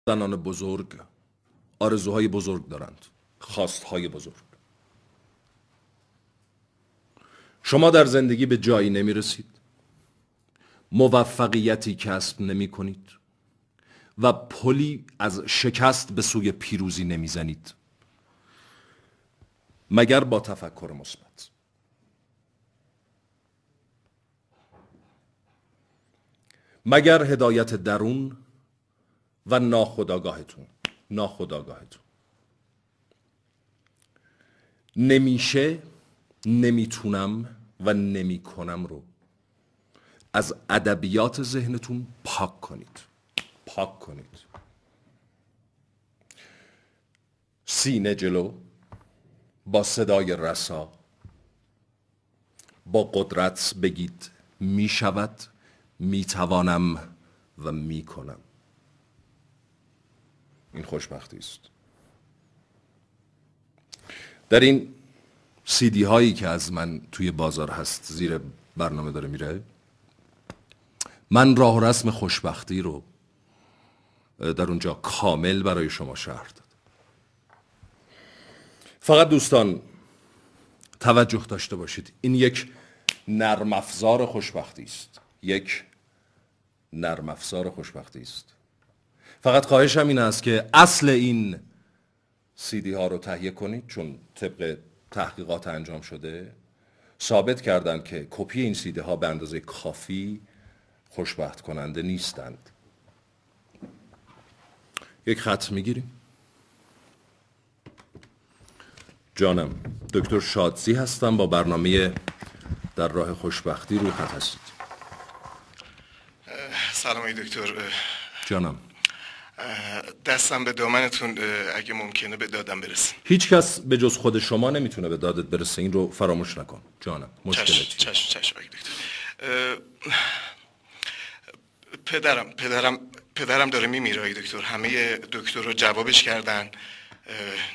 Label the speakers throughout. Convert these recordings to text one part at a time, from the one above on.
Speaker 1: زنان بزرگ آرزوهای بزرگ دارند، خواستهای بزرگ. شما در زندگی به جایی نمی رسید، موفقیتی کسب نمی کنید و پلی از شکست به سوی پیروزی نمی زنید مگر با تفکر مثبت. مگر هدایت درون و ناخودآگاهتون نمیشه، نمیتونم و نمیکنم رو از ادبیات ذهنتون پاک کنید. سینه جلو، با صدای رسا، با قدرت بگید میشود، میتوانم و میکنم. این خوشبختی است. در این CD هایی که از من توی بازار هست، زیر برنامه داره میره، من راه و رسم خوشبختی رو در اونجا کامل برای شما شرح دادم. فقط دوستان توجه داشته باشید، این یک نرم افزار خوشبختی است. فقط خواهشم این است که اصل این CD ها رو تهیه کنید، چون طبق تحقیقات انجام شده ثابت کردن که کپی این CD ها به اندازه کافی خوشبخت کننده نیستند. یک خط میگیریم. جانم، دکتر شادزی هستم، با برنامه در راه خوشبختی روی خط هستید.
Speaker 2: سلام دکتر.
Speaker 1: جانم،
Speaker 2: دستم به دامنتون، اگه ممکنه به دادم برسه.
Speaker 1: هیچ کس به جز خود شما نمیتونه به دادت برسه، این رو فراموش نکن. جانم، مشکلتی؟
Speaker 2: چشم دکتر. پدرم داره میمیره دکتر. همه دکتر رو جوابش کردن.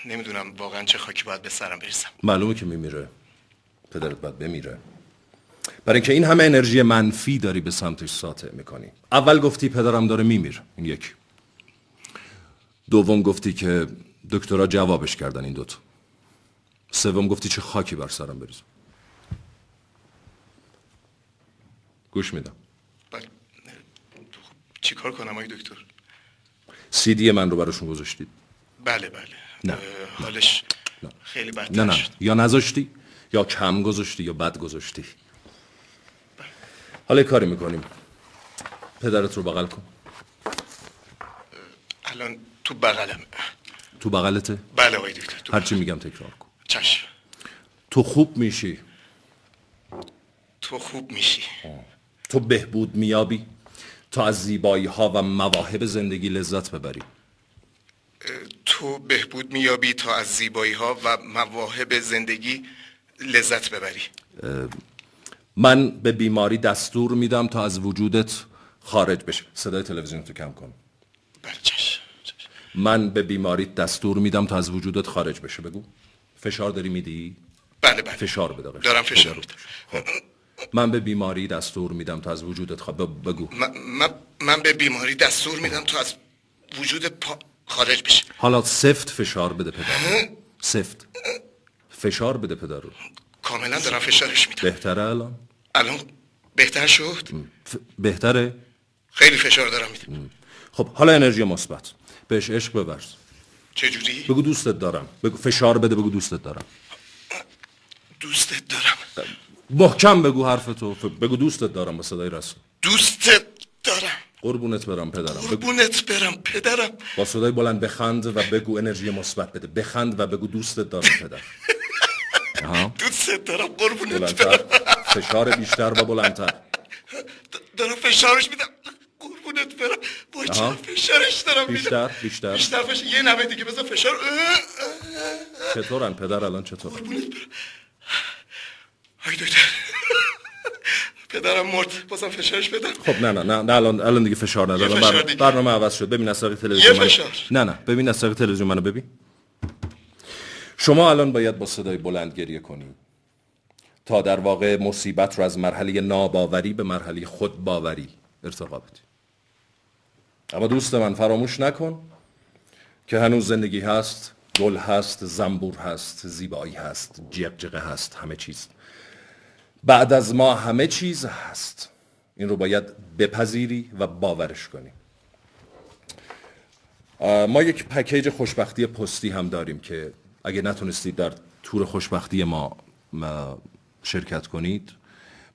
Speaker 2: نمیدونم واقعا چه خاکی باید به سرم برسم.
Speaker 1: معلومه که میمیره، پدرت باید بمیره، برای اینکه این همه انرژی منفی داری به سمتش ساطع میکنی. اول گفتی پدرم داره میمیره، این یک. دوم گفتی که دکترها جوابش کردن، این دوتا. سوم گفتی چه خاکی بر سرم بریزم. گوش میدم.
Speaker 2: بله. چی کار کنم دکتر؟
Speaker 1: CD من رو براشون گذاشتید؟
Speaker 2: بله.
Speaker 1: نه.
Speaker 2: حالش
Speaker 1: نه.
Speaker 2: خیلی بدتر
Speaker 1: نه
Speaker 2: شد.
Speaker 1: یا نذاشتی یا کم گذاشتی یا بد گذاشتی. حالا کاری میکنیم، پدرت رو بغل کن.
Speaker 2: الان تو بغلم.
Speaker 1: تو بغلته؟
Speaker 2: بله دکتر.
Speaker 1: هرچی میگم تکرار کن.
Speaker 2: چشم.
Speaker 1: تو خوب میشی. تو بهبود میابی تا از زیبایی ها و مواهب زندگی لذت ببری.
Speaker 2: تو بهبود میابی تا از زیبایی ها و مواهب زندگی لذت ببری.
Speaker 1: من به بیماری دستور میدم تا از وجودت خارج بشه. صدای تلویزیون تو کم کن.
Speaker 2: بله چشم.
Speaker 1: من به بیماری دستور میدم تا از وجودت خارج بشه. بگو. فشار داری میدی؟
Speaker 2: بله.
Speaker 1: فشار بده.
Speaker 2: دارم فشار میدم.
Speaker 1: خب. من به بیماری دستور میدم تا از وجودت بگو.
Speaker 2: من به بیماری دستور میدم تا از وجود خارج بشه.
Speaker 1: حالا سفت فشار بده پدر. سفت فشار بده پدر رو.
Speaker 2: کاملا دارم فشارش میدم.
Speaker 1: بهتره
Speaker 2: الان بهتر شد؟
Speaker 1: بهتره؟
Speaker 2: خیلی فشار دارم میدم.
Speaker 1: خب حالا انرژی مثبت بهش عشق بورز.
Speaker 2: چجوری؟
Speaker 1: بگو دوستت دارم. بگو فشار بده، بگو دوستت دارم.
Speaker 2: دوستت دارم.
Speaker 1: محکم بگو حرفتو. بگو دوستت دارم با صدای رسا.
Speaker 2: دوستت دارم.
Speaker 1: قربونت برم پدرم.
Speaker 2: قربونت برم پدرم.
Speaker 1: با صدای بلند بخند و بگو انرژی مثبت بده. بخند و بگو دوستت دارم پدر.
Speaker 2: دوستت دارم. قربونت
Speaker 1: بلندتر.
Speaker 2: برم.
Speaker 1: فشار بیشتر و بلندتر.
Speaker 2: دارم فشارش میدم. قربونت برم. وای چرا فشارش دارم میدم.
Speaker 1: بیشتر
Speaker 2: فشار. یه نمه دیگه بذار فشار.
Speaker 1: چطورن پدر الان؟ چطور؟
Speaker 2: قربونت برم. دکتر پدرم مرد، بازم فشارش بدم؟
Speaker 1: خب نه الان دیگه فشار ندارم. برنامه عوض شد. ببین از طریق تلویزیون نه ببین از طریق تلویزیون منو ببین. شما الان باید با صدای بلند گریه کنی تا در واقع مصیبت رو از مرحله ناباوری به مرحله خودباوری ارتقا بدی. اما دوست من فراموش نکن که هنوز زندگی هست، گل هست، زنبور هست، زیبایی هست، جغجغه هست، همه چیز. بعد از ما همه چیز هست. این رو باید بپذیری و باورش کنی. ما یک پکیج خوشبختی پستی هم داریم که اگه نتونستید در تور خوشبختی ما شرکت کنید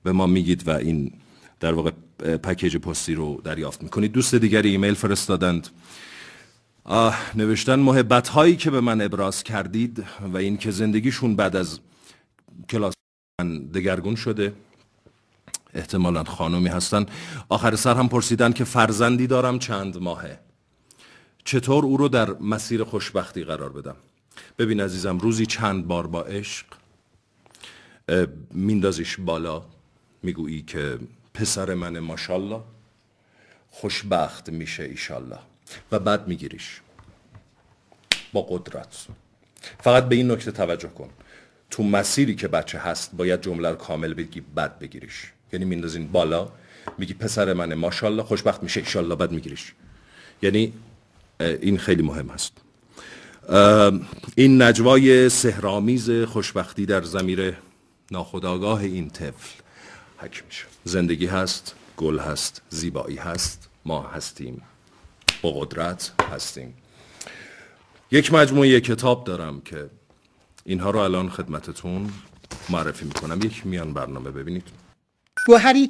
Speaker 1: به ما میگید و این در واقع پکیج پستی رو دریافت میکنید. دوست دیگری ایمیل فرستادند، نوشتن محبت هایی که به من ابراز کردید و این که زندگیشون بعد از کلاس من دگرگون شده، احتمالاً خانومی هستن. آخر سر هم پرسیدن که فرزندی دارم چند ماهه، چطور او رو در مسیر خوشبختی قرار بدم. ببین عزیزم، روزی چند بار با عشق میندازیش بالا، میگویی که پسر من ماشالله خوشبخت میشه ایشالله، و بعد میگیریش با قدرت. فقط به این نکته توجه کن، تو مسیری که بچه هست باید جمله رو کامل بگی بعد بگیریش. یعنی میندازین بالا، میگی پسر من ماشالله خوشبخت میشه ایشالله، بعد میگیریش. یعنی این خیلی مهم هست. این نجوای سحرآمیز خوشبختی در ضمیر ناخودآگاه این طفل حک میشه. زندگی هست، گل هست، زیبایی هست، ما هستیم، با قدرت هستیم. یک مجموعه کتاب دارم که اینها رو الان خدمتتون معرفی میکنم. یک میان برنامه ببینید.
Speaker 3: گوهری